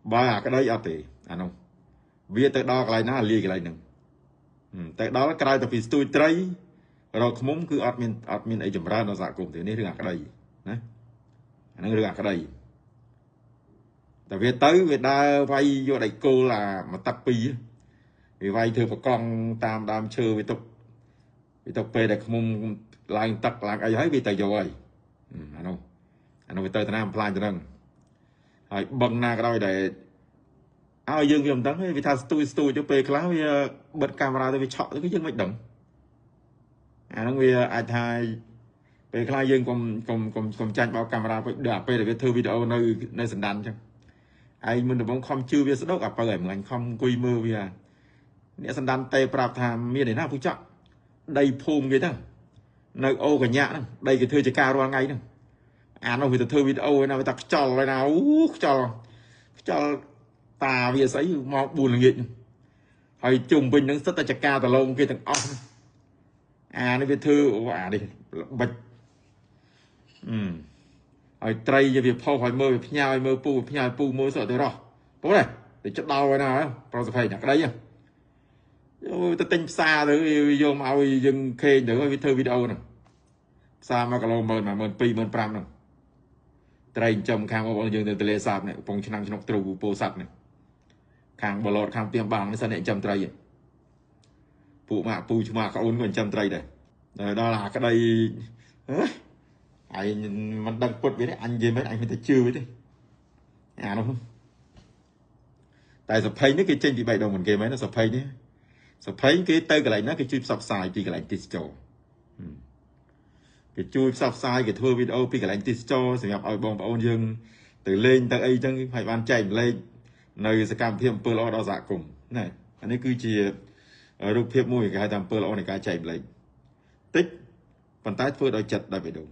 bà cái đấy ở tỷ anh không vì tới đó cái này nó lì cái này nè tới đó cái này tập tôi thấy rồi không cứ admin ấy chấm ra nó giả cùng thế này được cái đây đấy nó được cái đây tại vì tới Việt Nam vay vô đây cô là mà tập pi vì vay thường một con tam đam chơi với tục về để không lại tắc lại ai ấy vì tại rồi anh không tới Nam plan cho nênហើយបឹងណាក៏ដោយដែលឲ្យយើងវាមិនដឹងទេវាថាស្ទួយទៅពេលខ្លះវាបិទកាមេរ៉ាទៅវាឆក់ទៅយើងមិនដឹងអាហ្នឹងវាអាចថាពេលខ្លះយើងកុំចាញ់បោកកាមេរ៉ាពេកដល់ពេលដែលវាធ្វើវីដេអូនៅសណ្ដានអញ្ចឹងឯងមិនដំបងខំជឿវាស្ដុកអាបើឯងខំអង្គុយមើលវាអ្នកសណ្ដានតេប្រាប់ថាមានឯណាពូចក់ដីភូមិគេហ្នឹងនៅអូកញ្ញាហ្នឹងដីគេធ្វើជាការរាល់ថ្ងៃហ្នឹងអានោះវាទៅធ្វើវីដេអូឯណាវាថាខ្ចល់ឯណាអូខ្ចល់តាវាស្អីមក4ល្ងាចហើយជុំវិញនឹងសិតតែចកាតឡងគេទាំងអស់អានេះវាធ្វើអានេះបិចហើយត្រីវាផុសឲ្យមើលវាផ្ញើឲ្យមើលពូផ្ញើពូមើលសក់ទៅរស់ពូនេះទៅចិត្តដល់ឯណាប្រសិទ្ធភាពក្តីទៅទិញផ្សារទៅយកមកឲ្យយើងខេងទៅវាធ្វើវីដេអូហ្នឹងផ្សារ1គីឡូ12000 12000 15000ហ្នឹងត្រីចំខាងបងយើងទៅទលេសាបនេះកំពុងឆ្នាំងឆ្នុកទ្រូពោធិ៍សាត់នេះខាងបលតខាងទៀមបាងនេះសិនអ្នកចំត្រីពួកម៉ាក់ពូឆ្មាក្អូនក៏ចំត្រីដែរដល់អាក្តីឯងមិនដឹងពុតវាទេអញនិយាយមិនអញមិនទៅជឿវាទេអានោះតែសភ័យនេះគេចេញពីបៃដងមិនគេមែនសភ័យនេះសភ័យគេទៅកន្លែងណាគេជួយផ្សព្វផ្សាយពីកន្លែងទេសចរគេជួយផ្សព្វផ្សាយគេធ្វើវីដេអូពីកន្លែងទេសចរសម្រាប់ឲ្យបងប្អូនយើងទៅលេងទៅអីចឹងហើយបានចែកម្លែកនៅសកម្មភាពអំពើល្អដល់សហគមន៍ណាអានេះគឺជារូបភាពមួយគេហៅថាអំពើល្អនៃការចែកម្លែកតិចប៉ុន្តែធ្វើដោយចិត្តដោយបេះដូង